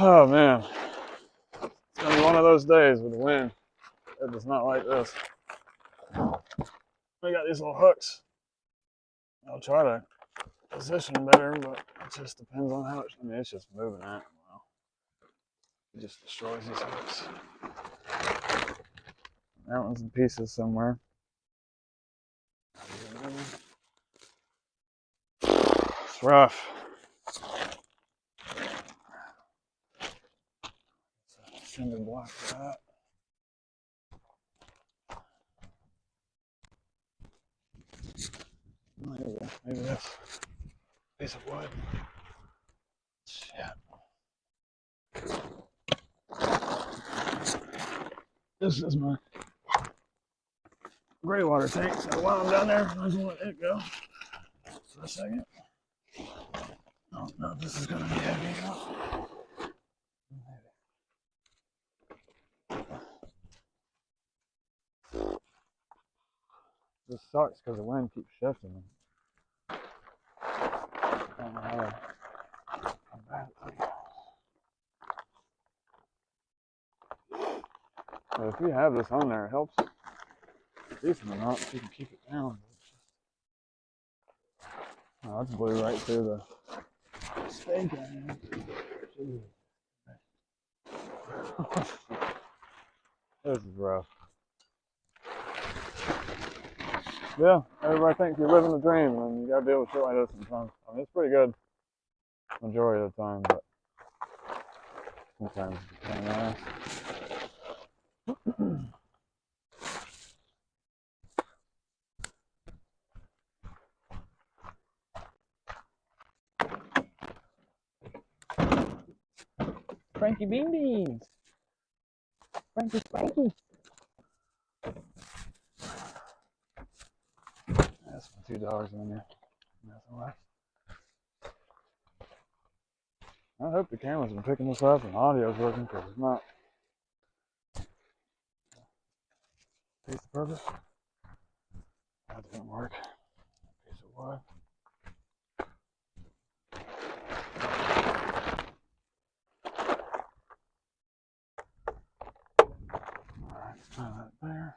Oh man, it's gonna be one of those days with the wind. It does not like this. We got these little hooks. I'll try to position better, but it just depends on how much. I mean, it's just moving that. Well, it just destroys these hooks. That one's in pieces somewhere. It's rough. Cinder block for that. Oh, here we go. Maybe that's a piece of wood. Shit. This is my gray water tank, so while I'm down there, I might as well let it go for a second. I don't know if this is going to be heavy enough. This sucks because the wind keeps shifting. I don't know how bad it is. But if you have this on there, it helps a decent amount if you can keep it down. Oh, that's blew right through the stake I have. This is rough. Yeah, everybody thinks you're living the dream, and you gotta deal with shit like this sometimes. I mean, it's pretty good majority of the time, but sometimes it's kind of nice. Frankie Bean Beans! Frankie Spanky! That's my $2 in there. Nothing left. I hope the camera's been picking this up and the audio's working, because it's not. Piece of purpose. That didn't work. Piece of wood. Alright, try that there.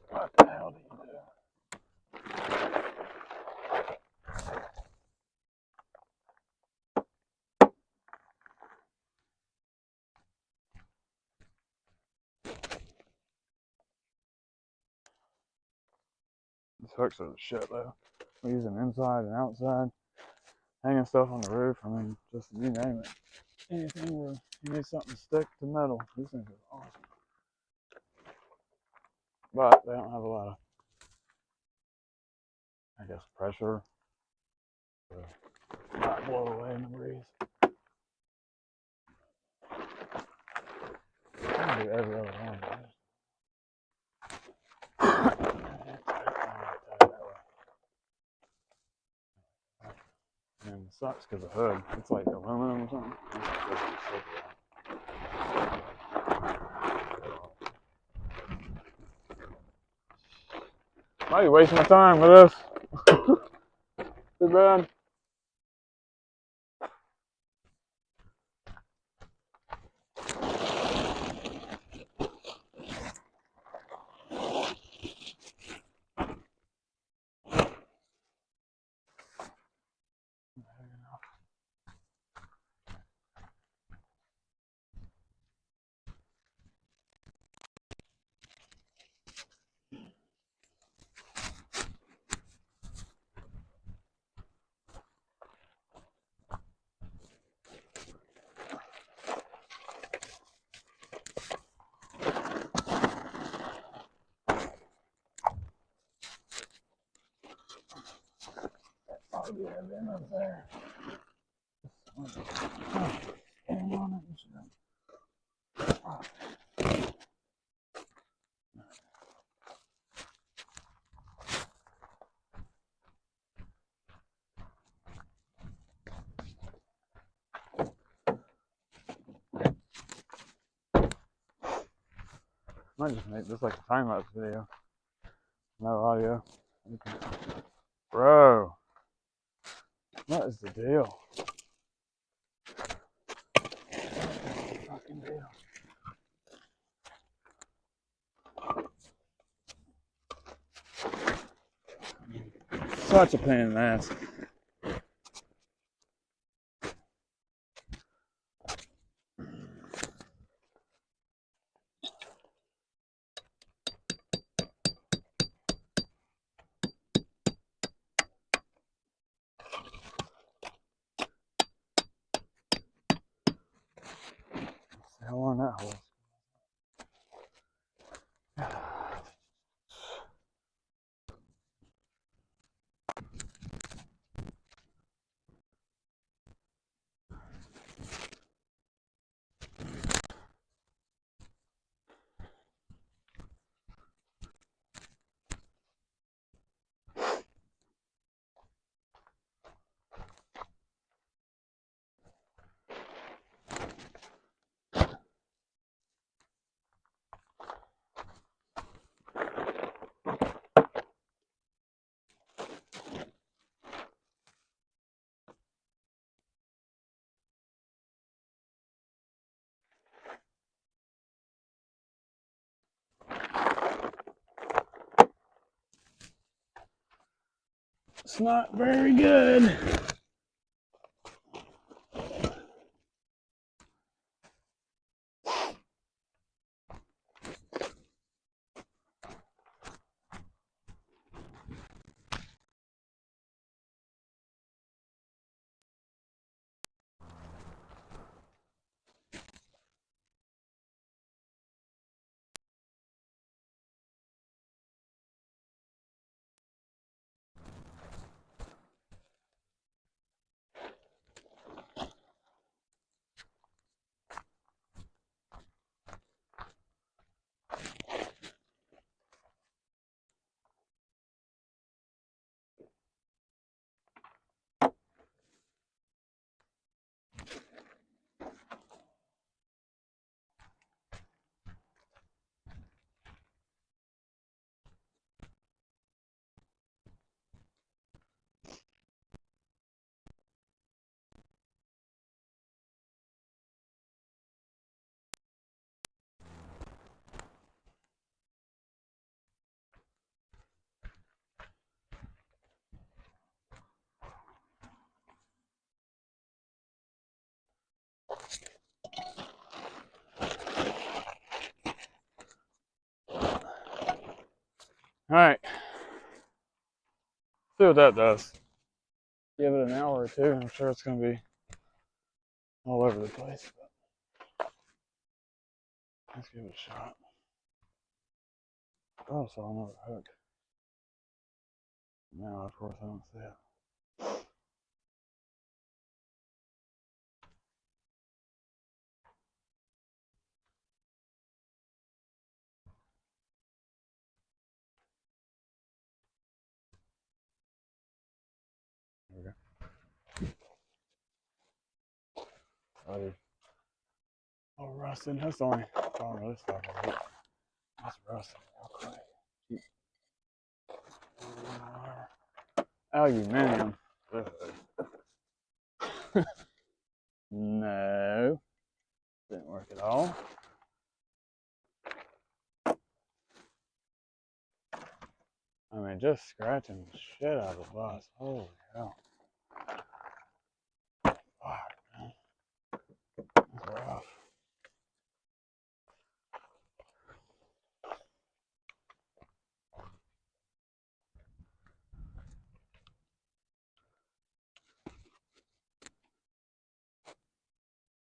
What the hell do you do? These hooks are the shit though. We're using inside and outside. Hanging stuff on the roof. I mean, just you name it. Anything where you need something to stick to metal. These things are awesome. But they don't have a lot of, I guess, pressure to not blow away in the breeze. I can do every other one. And it sucks because the hood, it's like aluminum or something. Might be wasting my time with this. Too bad. Probably have been up there. Might just make this like a time lapse video. No audio. Bro, what is the deal? Fucking deal. Such a pain in the ass. How long that horse? It's not very good. All right. See what that does. Give it an hour or two. I'm sure it's going to be all over the place. But let's give it a shot. Oh, I saw another hook. Now, of course, I don't see it. There we go. Oh, oh, rusting. That's the only problem with this stuff. That's rusting real quick. Aluminium. No. Didn't work at all. I mean, just scratching the shit out of the bus. Holy hell. Fuck.